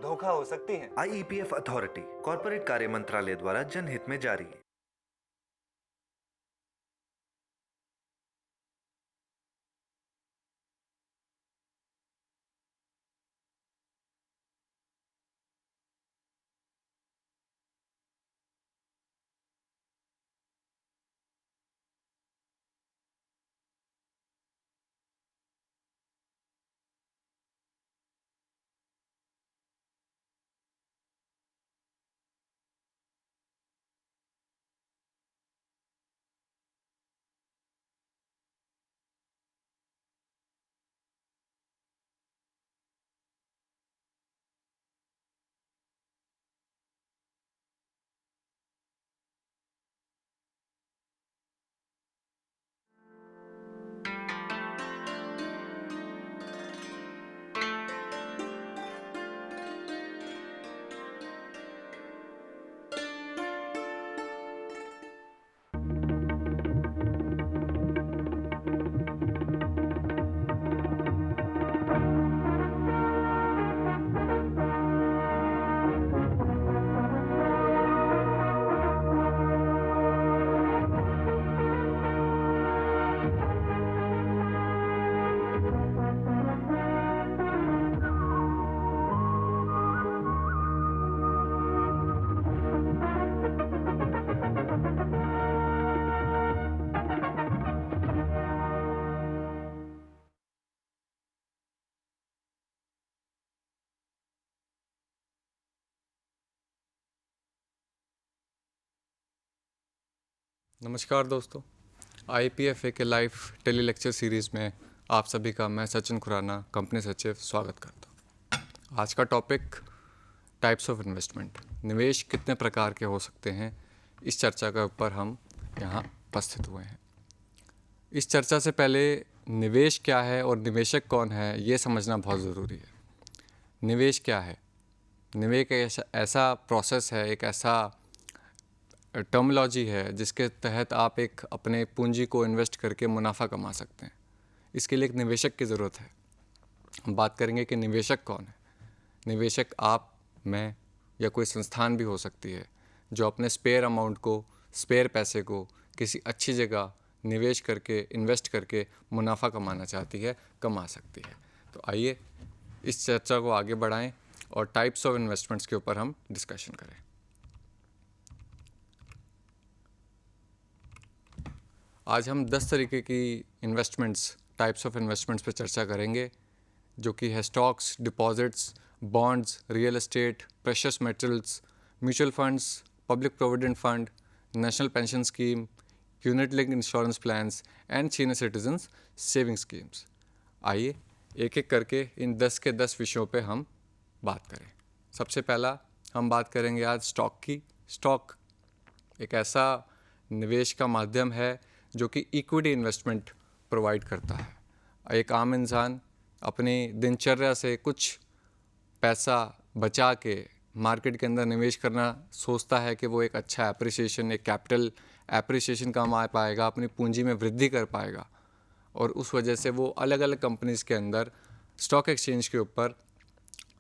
धोखा हो सकती हैं। IEPF अथॉरिटी कॉर्पोरेट कार्य मंत्रालय द्वारा जनहित में जारी। नमस्कार दोस्तों, IPFA के लाइव टेली लेक्चर सीरीज़ में आप सभी का मैं सचिन खुराना कंपनी सचिव स्वागत करता हूँ। आज का टॉपिक टाइप्स ऑफ इन्वेस्टमेंट, निवेश कितने प्रकार के हो सकते हैं, इस चर्चा के ऊपर हम यहाँ उपस्थित हुए हैं। इस चर्चा से पहले निवेश क्या है और निवेशक कौन है ये समझना बहुत ज़रूरी है। निवेश क्या है? निवेश एक ऐसा प्रोसेस है, एक ऐसा टर्मिनोलॉजी है जिसके तहत आप एक अपने पूंजी को इन्वेस्ट करके मुनाफा कमा सकते हैं। इसके लिए एक निवेशक की ज़रूरत है। हम बात करेंगे कि निवेशक कौन है। निवेशक आप, मैं या कोई संस्थान भी हो सकती है जो अपने स्पेयर अमाउंट को, स्पेयर पैसे को किसी अच्छी जगह निवेश करके, इन्वेस्ट करके मुनाफा कमाना चाहती है, कमा सकती है। तो आइए इस चर्चा को आगे बढ़ाएं और टाइप्स ऑफ इन्वेस्टमेंट्स के ऊपर हम डिस्कशन करें। आज हम 10 तरीके की इन्वेस्टमेंट्स, टाइप्स ऑफ इन्वेस्टमेंट्स पे चर्चा करेंगे, जो कि है stocks, deposits, bonds, real estate, precious metals, mutual funds, public provident fund, national pension scheme, unit linked insurance plans and senior citizens saving schemes. आइए एक एक करके इन 10 के 10 विषयों पे हम बात करें। सबसे पहला हम बात करेंगे आज स्टॉक की। स्टॉक एक ऐसा निवेश का माध्यम है जो कि इक्विटी इन्वेस्टमेंट प्रोवाइड करता है। एक आम इंसान अपनी दिनचर्या से कुछ पैसा बचा के मार्केट के अंदर निवेश करना सोचता है कि वो एक अच्छा एप्रिसिएशन, एक कैपिटल एप्रिसिएशन कमा पाएगा, अपनी पूंजी में वृद्धि कर पाएगा, और उस वजह से वो अलग अलग कंपनीज़ के अंदर स्टॉक एक्सचेंज के ऊपर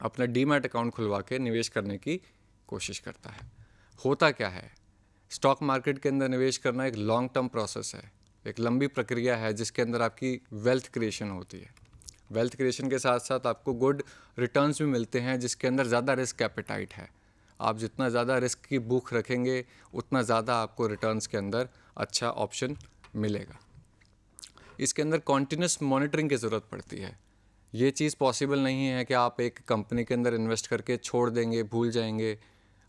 अपना डीमैट अकाउंट खुलवा के निवेश करने की कोशिश करता है। होता क्या है, स्टॉक मार्केट के अंदर निवेश करना एक लॉन्ग टर्म प्रोसेस है, एक लंबी प्रक्रिया है जिसके अंदर आपकी वेल्थ क्रिएशन होती है। वेल्थ क्रिएशन के साथ साथ आपको गुड रिटर्न्स भी मिलते हैं जिसके अंदर ज़्यादा रिस्क एपेटाइट है। आप जितना ज़्यादा रिस्क की भूख रखेंगे उतना ज़्यादा आपको रिटर्न्स के अंदर अच्छा ऑप्शन मिलेगा। इसके अंदर कॉन्टिन्यूस मॉनिटरिंग की ज़रूरत पड़ती है। ये चीज़ पॉसिबल नहीं है कि आप एक कंपनी के अंदर इन्वेस्ट करके छोड़ देंगे, भूल जाएंगे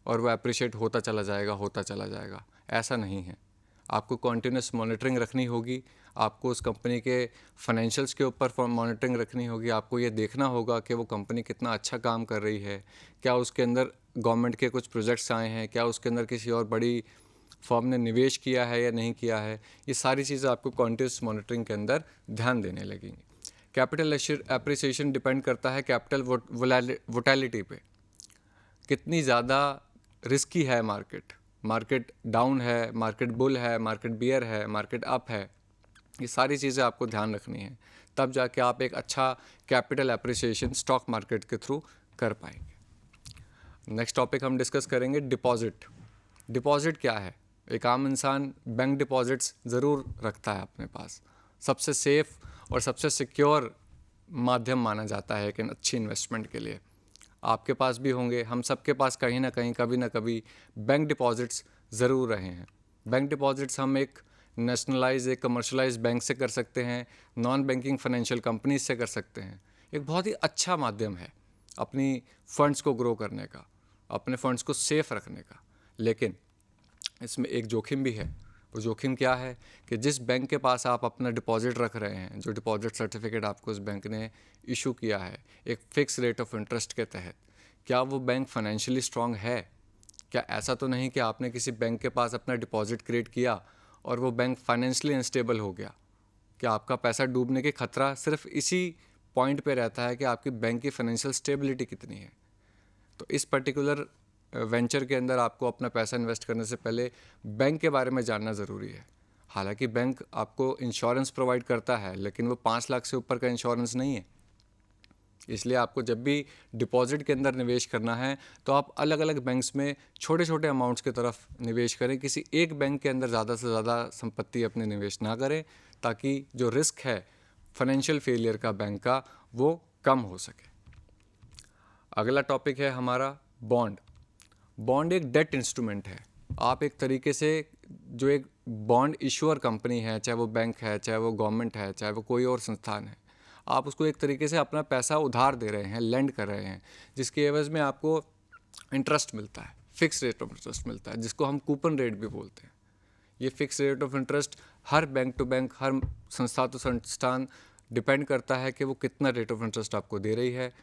और वो अप्रिशिएट होता चला जाएगा। ऐसा नहीं है। आपको कॉन्टिन्यूस मॉनिटरिंग रखनी होगी, आपको उस कंपनी के फाइनेंशियल्स के ऊपर मॉनिटरिंग रखनी होगी। आपको ये देखना होगा कि वो कंपनी कितना अच्छा काम कर रही है, क्या उसके अंदर गवर्नमेंट के कुछ प्रोजेक्ट्स आए हैं, क्या उसके अंदर किसी और बड़ी फर्म ने निवेश किया है या नहीं किया है। ये सारी चीज़ें आपको कॉन्टिन्यूस मॉनिटरिंग के अंदर ध्यान देने लगेंगी। कैपिटल एप्रिसिएशन डिपेंड करता है कैपिटल वोलेटिलिटी पे। कितनी ज़्यादा रिस्की है मार्केट डाउन है, मार्केट बुल है, मार्केट बियर है, मार्केट अप है, ये सारी चीज़ें आपको ध्यान रखनी है। तब जाके आप एक अच्छा कैपिटल एप्रिसिएशन स्टॉक मार्केट के थ्रू कर पाएंगे। नेक्स्ट टॉपिक हम डिस्कस करेंगे डिपॉजिट। डिपॉजिट क्या है? एक आम इंसान बैंक डिपॉजिट्स ज़रूर रखता है अपने पास। सबसे सेफ़ और सबसे सिक्योर माध्यम माना जाता है एक अच्छी इन्वेस्टमेंट के लिए। आपके पास भी होंगे, हम सबके पास कहीं ना कहीं कभी ना कभी बैंक डिपॉजिट्स ज़रूर रहे हैं। बैंक डिपॉजिट्स हम एक नेशनलाइज, एक कमर्शलाइज बैंक से कर सकते हैं, नॉन बैंकिंग फाइनेंशियल कंपनीज से कर सकते हैं। एक बहुत ही अच्छा माध्यम है अपनी फंड्स को ग्रो करने का, अपने फंड्स को सेफ रखने का। लेकिन इसमें एक जोखिम भी है। वो जोखिम क्या है कि जिस बैंक के पास आप अपना डिपॉजिट रख रहे हैं, जो डिपॉजिट सर्टिफिकेट आपको उस बैंक ने इशू किया है एक फ़िक्स रेट ऑफ इंटरेस्ट के तहत, क्या वो बैंक फाइनेंशियली स्ट्रांग है? क्या ऐसा तो नहीं कि आपने किसी बैंक के पास अपना डिपॉजिट क्रिएट किया और वो बैंक फाइनेंशियली अनस्टेबल हो गया? क्या आपका पैसा डूबने के खतरा सिर्फ इसी पॉइंट पे रहता है कि आपकी बैंक की फाइनेंशियल स्टेबिलिटी कितनी है? तो इस पर्टिकुलर वेंचर के अंदर आपको अपना पैसा इन्वेस्ट करने से पहले बैंक के बारे में जानना ज़रूरी है। हालांकि बैंक आपको इंश्योरेंस प्रोवाइड करता है, लेकिन वो 5 लाख से ऊपर का इंश्योरेंस नहीं है। इसलिए आपको जब भी डिपॉजिट के अंदर निवेश करना है तो आप अलग अलग बैंक्स में छोटे छोटे अमाउंट्स की तरफ निवेश करें। किसी एक बैंक के अंदर ज़्यादा से ज़्यादा संपत्ति अपने निवेश ना करें, ताकि जो रिस्क है फाइनेंशियल फेलियर का बैंक का, वो कम हो सके। अगला टॉपिक है हमारा बॉन्ड। बॉन्ड एक डेट इंस्ट्रूमेंट है। आप एक तरीके से जो एक बॉन्ड इशूअर कंपनी है, चाहे वो बैंक है, चाहे वो गवर्नमेंट है, चाहे वो कोई और संस्थान है, आप उसको एक तरीके से अपना पैसा उधार दे रहे हैं, लेंड कर रहे हैं, जिसके एवज़ में आपको इंटरेस्ट मिलता है, फिक्स रेट ऑफ इंटरेस्ट मिलता है, जिसको हम कूपन रेट भी बोलते हैं। ये फिक्स रेट ऑफ इंटरेस्ट हर बैंक टू बैंक, हर संस्था तो संस्थान डिपेंड करता है कि वो कितना रेट ऑफ इंटरेस्ट आपको दे रही है।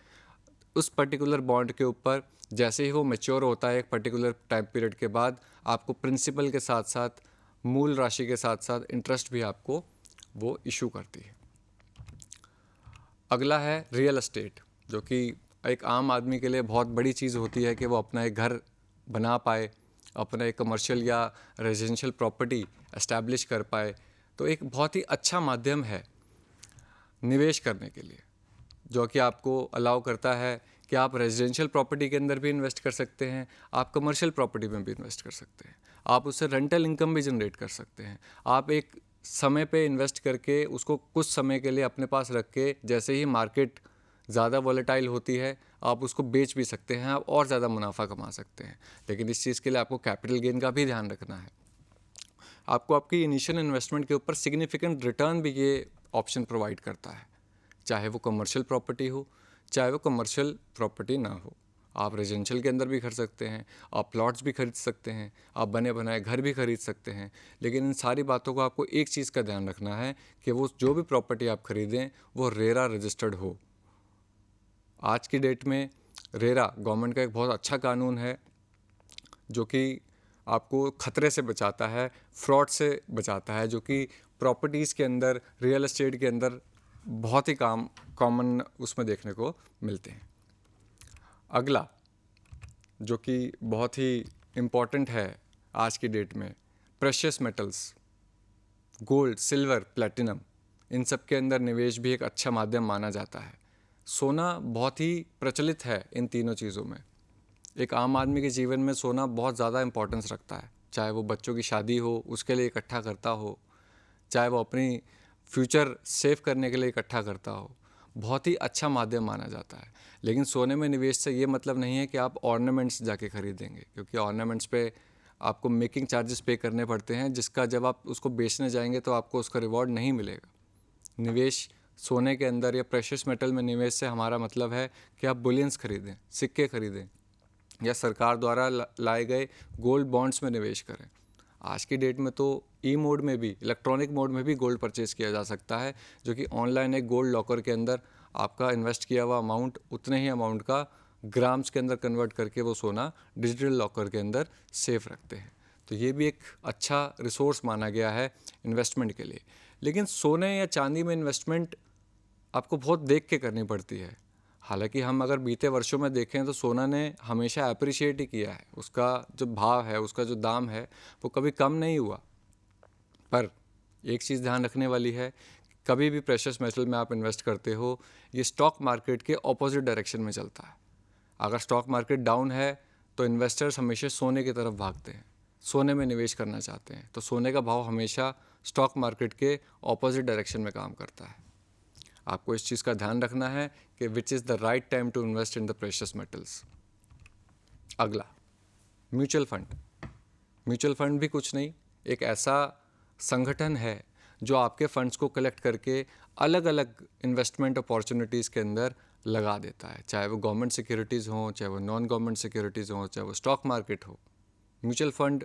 उस पर्टिकुलर बॉन्ड के ऊपर जैसे ही वो मैच्योर होता है एक पर्टिकुलर टाइम पीरियड के बाद, आपको प्रिंसिपल के साथ साथ, मूल राशि के साथ साथ इंटरेस्ट भी आपको वो इशू करती है। अगला है रियल एस्टेट, जो कि एक आम आदमी के लिए बहुत बड़ी चीज़ होती है कि वो अपना एक घर बना पाए, अपना एक कमर्शियल या रेजिडेंशियल प्रॉपर्टी एस्टैब्लिश कर पाए। तो एक बहुत ही अच्छा माध्यम है निवेश करने के लिए, जो कि आपको अलाउ करता है कि आप रेजिडेंशियल प्रॉपर्टी के अंदर भी इन्वेस्ट कर सकते हैं, आप कमर्शियल प्रॉपर्टी में भी इन्वेस्ट कर सकते हैं, आप उससे रेंटल इनकम भी जनरेट कर सकते हैं। आप एक समय पे इन्वेस्ट करके उसको कुछ समय के लिए अपने पास रख के, जैसे ही मार्केट ज़्यादा वॉलेटाइल होती है आप उसको बेच भी सकते हैं, आप और ज़्यादा मुनाफा कमा सकते हैं। लेकिन इस चीज़ के लिए आपको कैपिटल गेन का भी ध्यान रखना है। आपको आपकी इनिशियल इन्वेस्टमेंट के ऊपर सिग्निफिकेंट रिटर्न भी ये ऑप्शन प्रोवाइड करता है, चाहे वो कमर्शियल प्रॉपर्टी हो, चाहे वो कमर्शियल प्रॉपर्टी ना हो। आप रेजिडेंशियल के अंदर भी खरीद सकते हैं, आप प्लॉट्स भी खरीद सकते हैं, आप बने बनाए घर भी खरीद सकते हैं। लेकिन इन सारी बातों को आपको एक चीज़ का ध्यान रखना है कि वो जो भी प्रॉपर्टी आप खरीदें वो रेरा रजिस्टर्ड हो। आज की डेट में रेरा गवर्नमेंट का एक बहुत अच्छा कानून है, जो कि आपको खतरे से बचाता है, फ्रॉड से बचाता है, जो कि प्रॉपर्टीज़ के अंदर, रियल एस्टेट के अंदर बहुत ही कॉमन उसमें देखने को मिलते हैं। अगला जो कि बहुत ही इम्पॉर्टेंट है आज की डेट में, precious metals, gold, silver, platinum, इन सब के अंदर निवेश भी एक अच्छा माध्यम माना जाता है। सोना बहुत ही प्रचलित है इन तीनों चीज़ों में। एक आम आदमी के जीवन में सोना बहुत ज़्यादा इंपॉर्टेंस रखता है, चाहे वो बच्चों की शादी हो उसके लिए इकट्ठा करता हो, चाहे वो अपनी फ्यूचर सेव करने के लिए इकट्ठा करता हो। बहुत ही अच्छा माध्यम माना जाता है। लेकिन सोने में निवेश से ये मतलब नहीं है कि आप ऑर्नामेंट्स जाके खरीदेंगे, क्योंकि ऑर्नामेंट्स पे आपको मेकिंग चार्जेस पे करने पड़ते हैं, जिसका जब आप उसको बेचने जाएंगे तो आपको उसका रिवॉर्ड नहीं मिलेगा। निवेश सोने के अंदर या प्रेशियस मेटल में निवेश से हमारा मतलब है कि आप बुलियंस खरीदें, सिक्के खरीदें, या सरकार द्वारा लाए गए गोल्ड बॉन्ड्स में निवेश करें। आज की डेट में तो ई मोड में भी, इलेक्ट्रॉनिक मोड में भी गोल्ड परचेज़ किया जा सकता है, जो कि ऑनलाइन एक गोल्ड लॉकर के अंदर आपका इन्वेस्ट किया हुआ अमाउंट उतने ही अमाउंट का ग्राम्स के अंदर कन्वर्ट करके वो सोना डिजिटल लॉकर के अंदर सेफ रखते हैं। तो ये भी एक अच्छा रिसोर्स माना गया है इन्वेस्टमेंट के लिए। लेकिन सोने या चांदी में इन्वेस्टमेंट आपको बहुत देख के करनी पड़ती है। हालांकि हम अगर बीते वर्षों में देखें तो सोना ने हमेशा अप्रिशिएट ही किया है, उसका जो भाव है, उसका जो दाम है, वो कभी कम नहीं हुआ। पर एक चीज़ ध्यान रखने वाली है, कभी भी प्रेशियस मेटल में आप इन्वेस्ट करते हो, ये स्टॉक मार्केट के ऑपोजिट डायरेक्शन में चलता है। अगर स्टॉक मार्केट डाउन है तो इन्वेस्टर्स हमेशा सोने की तरफ भागते हैं, सोने में निवेश करना चाहते हैं। तो सोने का भाव हमेशा स्टॉक मार्केट के ऑपोजिट डायरेक्शन में काम करता है। आपको इस चीज़ का ध्यान रखना है कि which is the right time to invest in the precious metals. अगला, म्यूचुअल फंड। म्यूचुअल फंड भी कुछ नहीं, एक ऐसा संगठन है जो आपके फंड्स को कलेक्ट करके अलग अलग इन्वेस्टमेंट अपॉर्चुनिटीज़ के अंदर लगा देता है, चाहे वो गवर्नमेंट सिक्योरिटीज़ हों, चाहे वो नॉन गवर्नमेंट सिक्योरिटीज़ हों, चाहे वो स्टॉक मार्केट हो। म्यूचुअल फंड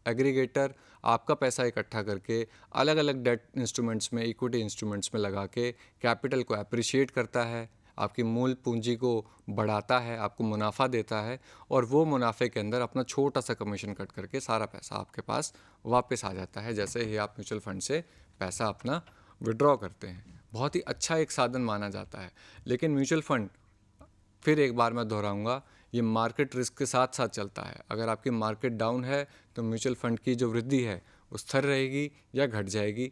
एग्रीगेटर आपका पैसा इकट्ठा करके अलग अलग डेट इंस्ट्रूमेंट्स में, इक्विटी इंस्ट्रूमेंट्स में लगा के कैपिटल को अप्रिशिएट करता है, आपकी मूल पूंजी को बढ़ाता है, आपको मुनाफा देता है, और वो मुनाफे के अंदर अपना छोटा सा कमीशन कट करके सारा पैसा आपके पास वापस आ जाता है जैसे ही आप म्यूचुअल फंड से पैसा अपना विड्रॉ करते हैं। बहुत ही अच्छा एक साधन माना जाता है। लेकिन म्यूचुअल फंड, फिर एक बार मैं दोहराऊंगा, ये मार्केट रिस्क के साथ साथ चलता है। अगर आपकी मार्केट डाउन है तो म्यूचुअल फंड की जो वृद्धि है वो स्थिर रहेगी या घट जाएगी।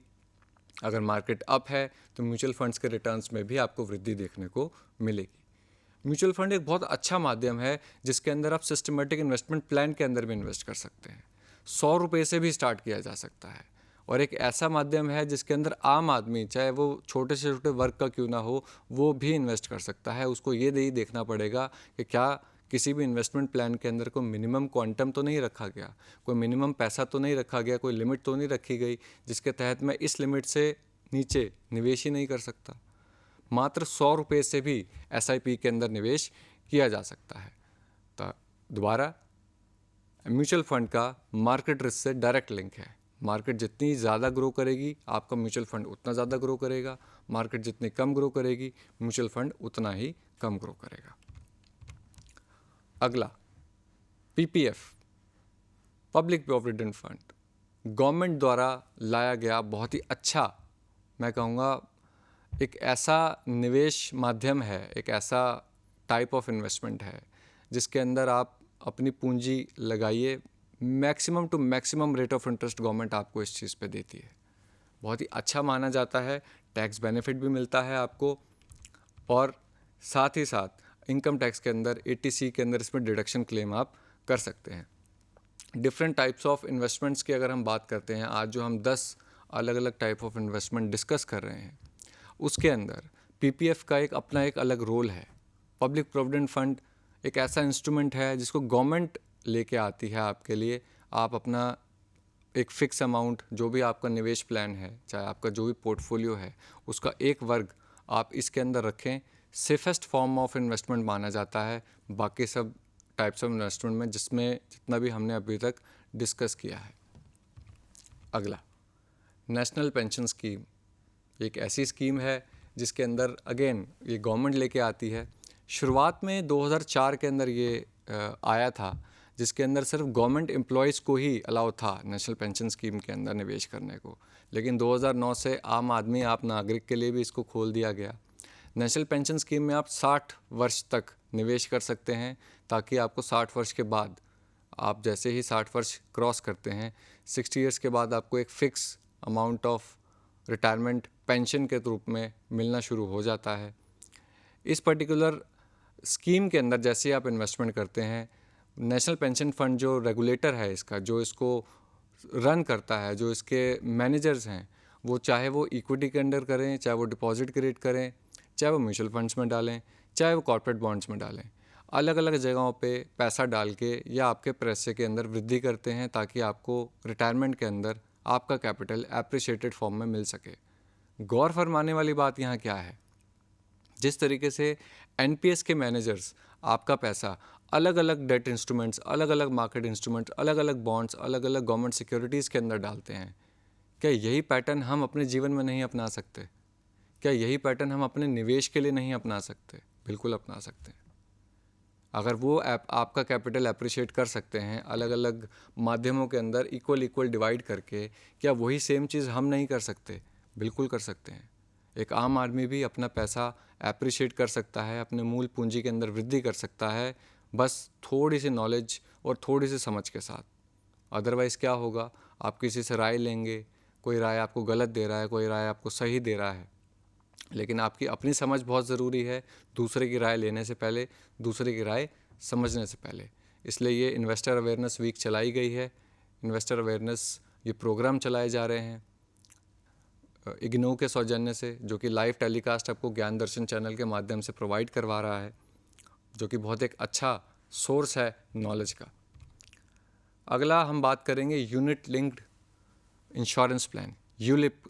अगर मार्केट अप है तो म्यूचुअल फंड्स के रिटर्न्स में भी आपको वृद्धि देखने को मिलेगी। म्यूचुअल फंड एक बहुत अच्छा माध्यम है जिसके अंदर आप सिस्टमेटिक इन्वेस्टमेंट प्लान के अंदर भी इन्वेस्ट कर सकते हैं। 100 रुपये से भी स्टार्ट किया जा सकता है, और एक ऐसा माध्यम है जिसके अंदर आम आदमी, चाहे वो छोटे से छोटे वर्ग का क्यों ना हो, वो भी इन्वेस्ट कर सकता है। उसको ये नहीं देखना पड़ेगा कि क्या किसी भी इन्वेस्टमेंट प्लान के अंदर कोई मिनिमम क्वांटम तो नहीं रखा गया, कोई मिनिमम पैसा तो नहीं रखा गया, कोई लिमिट तो नहीं रखी गई जिसके तहत मैं इस लिमिट से नीचे निवेश ही नहीं कर सकता। मात्र 100 रुपये से भी SIP के अंदर निवेश किया जा सकता है। तो दोबारा, म्यूचुअल फंड का मार्केट रिस्क से डायरेक्ट लिंक है। मार्केट जितनी ज़्यादा ग्रो करेगी आपका म्यूचुअल फंड उतना ज़्यादा ग्रो करेगा, मार्केट जितनी कम ग्रो करेगी म्यूचुअल फंड उतना ही कम ग्रो करेगा। अगला, PPF, public provident fund, government द्वारा लाया गया बहुत ही अच्छा, मैं कहूँगा एक ऐसा निवेश माध्यम है, एक ऐसा टाइप ऑफ इन्वेस्टमेंट है जिसके अंदर आप अपनी पूंजी लगाइए, maximum to maximum rate of interest government आपको इस चीज़ पे देती है। बहुत ही अच्छा माना जाता है, टैक्स बेनिफिट भी मिलता है आपको, और साथ ही साथ इनकम टैक्स के अंदर 80C के अंदर इसमें डिडक्शन क्लेम आप कर सकते हैं। डिफरेंट टाइप्स ऑफ इन्वेस्टमेंट्स की अगर हम बात करते हैं, आज जो हम 10 अलग अलग टाइप ऑफ इन्वेस्टमेंट डिस्कस कर रहे हैं, उसके अंदर PPF का एक अपना एक अलग रोल है। पब्लिक प्रोविडेंट फंड एक ऐसा इंस्ट्रूमेंट है जिसको गवर्नमेंट लेके आती है आपके लिए। आप अपना एक फ़िक्स अमाउंट, जो भी आपका निवेश प्लान है, चाहे आपका जो भी पोर्टफोलियो है, उसका एक वर्ग आप इसके अंदर रखें। सेफेस्ट फॉर्म ऑफ इन्वेस्टमेंट माना जाता है बाकी सब टाइप्स ऑफ इन्वेस्टमेंट में, जिसमें जितना भी हमने अभी तक डिस्कस किया है। अगला, नेशनल पेंशन स्कीम, एक ऐसी स्कीम है जिसके अंदर अगेन ये गवर्नमेंट लेके आती है। शुरुआत में 2004 के अंदर ये आया था, जिसके अंदर सिर्फ गवर्नमेंट एम्प्लॉयज़ को ही अलाउ था नेशनल पेंशन स्कीम के अंदर निवेश करने को, लेकिन 2009 से आम आदमी, आप नागरिक के लिए भी इसको खोल दिया गया। नेशनल पेंशन स्कीम में आप 60 वर्ष तक निवेश कर सकते हैं, ताकि आपको 60 वर्ष के बाद, आप जैसे ही 60 वर्ष क्रॉस करते हैं, 60 ईयर्स के बाद आपको एक fix amount of retirement pension के रूप में मिलना शुरू हो जाता है। इस पर्टिकुलर स्कीम के अंदर जैसे ही आप इन्वेस्टमेंट करते हैं, नेशनल पेंशन फंड जो रेगुलेटर है इसका, जो इसको रन करता है, जो इसके मैनेजर्स हैं, वो चाहे वो इक्विटी के अंदर करें, चाहे वो डिपॉजिट क्रिएट करें, चाहे वो म्यूचुअल फंड्स में डालें, चाहे वो कॉर्पोरेट बॉन्ड्स में डालें, अलग अलग जगहों पे पैसा डाल के या आपके पैसे के अंदर वृद्धि करते हैं, ताकि आपको रिटायरमेंट के अंदर आपका कैपिटल एप्रिशिएटेड फॉर्म में मिल सके। गौर फरमाने वाली बात यहाँ क्या है, जिस तरीके से NPS के मैनेजर्स आपका पैसा अलग अलग डेट इंस्ट्रूमेंट्स, अलग अलग मार्केट इंस्ट्रूमेंट्स, अलग अलग बॉन्ड्स, अलग अलग गवर्नमेंट सिक्योरिटीज़ के अंदर डालते हैं, क्या यही पैटर्न हम अपने जीवन में नहीं अपना सकते? क्या यही पैटर्न हम अपने निवेश के लिए नहीं अपना सकते? बिल्कुल अपना सकते हैं। अगर वो आपका कैपिटल अप्रिशिएट कर सकते हैं अलग अलग माध्यमों के अंदर इक्वल डिवाइड करके, क्या वही सेम चीज़ हम नहीं कर सकते? बिल्कुल कर सकते हैं। एक आम आदमी भी अपना पैसा अप्रिशिएट कर सकता है, अपने मूल पूंजी के अंदर वृद्धि कर सकता है, बस थोड़ी सी नॉलेज और थोड़ी सी समझ के साथ। अदरवाइज़ क्या होगा, आप किसी से राय लेंगे, कोई राय आपको गलत दे रहा है, कोई राय आपको सही दे रहा है, लेकिन आपकी अपनी समझ बहुत ज़रूरी है, दूसरे की राय लेने से पहले, दूसरे की राय समझने से पहले। इसलिए ये इन्वेस्टर अवेयरनेस वीक चलाई गई है। इन्वेस्टर अवेयरनेस ये प्रोग्राम चलाए जा रहे हैं इग्नू के सौजन्य से, जो कि लाइव टेलीकास्ट आपको ज्ञान दर्शन चैनल के माध्यम से प्रोवाइड करवा रहा है, जो कि बहुत एक अच्छा सोर्स है नॉलेज का। अगला हम बात करेंगे unit linked insurance plan, ULIP